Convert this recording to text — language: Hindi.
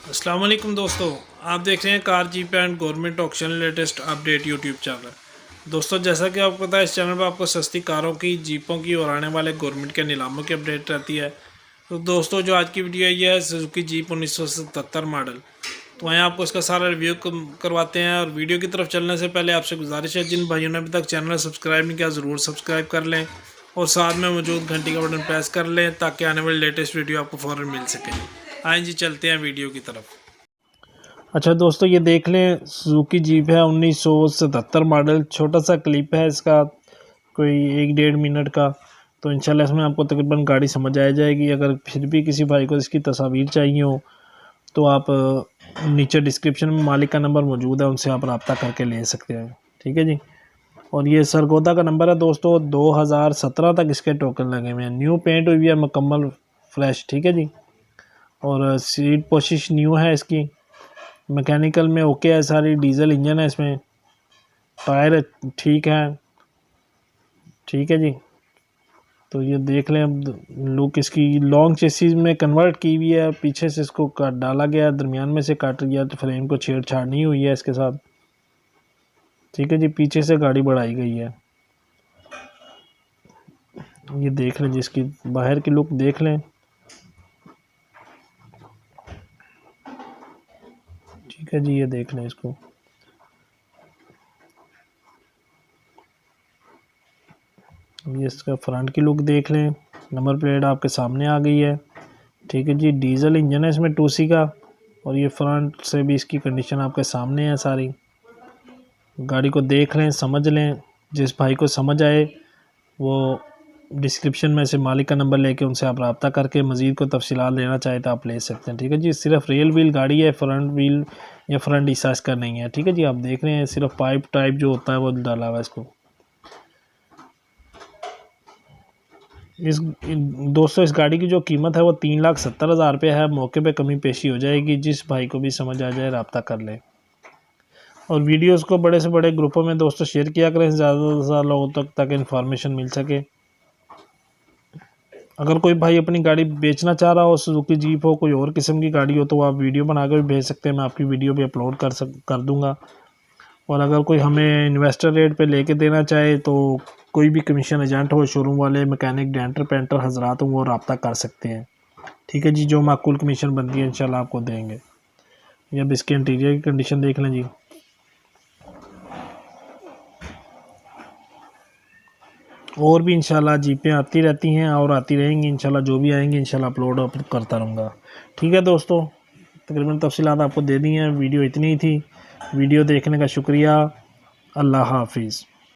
अस्सलाम वालेकुम दोस्तों, आप देख रहे हैं car jeep and government auction latest update YouTube channel. दोस्तों, जैसा कि आपको पता है, इस चैनल पर आपको सस्ती कारों की, जीपों की और आने वाले गवर्नमेंट के नीलामों की अपडेट रहती है। तो दोस्तों, जो आज की वीडियो है ये है सुजुकी जीप 1977 मॉडल। तो वहीं आपको इसका सारा रिव्यू करवाते हैं। और वीडियो की तरफ चलने से पहले आपसे गुजारिश है, जिन भाइयों ने अभी तक चैनल सब्सक्राइब नहीं किया ज़रूर सब्सक्राइब कर लें और साथ में मौजूद घंटी का बटन प्रेस कर लें ताकि आने वाली लेटेस्ट वीडियो आपको फ़ौरन मिल सके। आइए जी, चलते हैं वीडियो की तरफ। अच्छा दोस्तों, ये देख लें, सुजुकी जीप है 1977 मॉडल। छोटा सा क्लिप है इसका, कोई 1-1.5 मिनट का। तो इंशाल्लाह इसमें आपको तकरीबन गाड़ी समझ आ जाएगी। अगर फिर भी किसी भाई को इसकी तस्वीर चाहिए हो तो आप नीचे डिस्क्रिप्शन में मालिक का नंबर मौजूद है, उनसे आप रब्ता करके ले सकते हैं। ठीक है जी। और ये सरगोदा का नंबर है दोस्तों। 2017 तक इसके टोकन लगे हुए हैं। न्यू पेंट हुई है, मुकम्मल फ्रेश। ठीक है जी। और सीट पोशिश न्यू है इसकी। मैकेनिकल में ओके है सारी। डीजल इंजन है इसमें। टायर ठीक है। ठीक है जी। तो ये देख लें, अब लुक इसकी लॉन्ग चेसिस में कन्वर्ट की हुई है। पीछे से इसको काट डाला गया, दरमियान में से काट गया, तो फ्रेम को छेड़छाड़ नहीं हुई है इसके साथ। ठीक है जी। पीछे से गाड़ी बढ़ाई गई है। ये देख लें, जिसकी बाहर की लुक देख लें। ठीक है जी। ये देख लें इसको। ये इसका फ्रंट की लुक देख लें। नंबर प्लेट आपके सामने आ गई है। ठीक है जी। डीजल इंजन है इसमें 2C का। और ये फ्रंट से भी इसकी कंडीशन आपके सामने है सारी। गाड़ी को देख लें, समझ लें। जिस भाई को समझ आए वो डिस्क्रिप्शन में से मालिक का नंबर लेके उनसे आप रब्ता करके मज़ीद को तफसीलात लेना चाहे तो आप ले सकते हैं। ठीक है जी। सिर्फ रियल व्हील गाड़ी है, फ्रंट व्हील या फ्रंट हिस्सा इसका नहीं है। ठीक है जी। आप देख रहे हैं, सिर्फ पाइप टाइप जो होता है वो डाला हुआ है इसको। दोस्तों, इस गाड़ी की जो कीमत है वो 3,70,000 रुपये है। मौके पे कमी पेशी हो जाएगी। जिस भाई को भी समझ आ जाए रब्ता कर ले। और वीडियोस को बड़े से बड़े ग्रुपों में दोस्तों शेयर किया करें, ज़्यादा से ज़्यादा लोगों तक ताकि इन्फॉर्मेशन मिल सके। अगर कोई भाई अपनी गाड़ी बेचना चाह रहा हो, सुजुकी जीप हो, कोई और किस्म की गाड़ी हो, तो आप वीडियो बना कर भी भेज सकते हैं। मैं आपकी वीडियो भी अपलोड कर दूँगा। और अगर कोई हमें इन्वेस्टर रेट पे लेके देना चाहे तो कोई भी कमीशन एजेंट हो, शोरूम वाले, मैकेनिक, डेंटर पेंटर हजरात हो, वो रब्ता कर सकते हैं। ठीक है जी। जो माकूल कमीशन बनती है इंशाल्लाह आपको देंगे। ये अब इसके इंटीरियर की कंडीशन देख लें जी। और भी इंशाल्लाह जीपें आती रहती हैं और आती रहेंगी इंशाल्लाह। जो भी आएंगी इंशाल्लाह अपलोड करता रहूँगा। ठीक है दोस्तों, तकरीबन तफसीलात आपको दे दी हैं। वीडियो इतनी ही थी। वीडियो देखने का शुक्रिया। अल्लाह हाफिज़।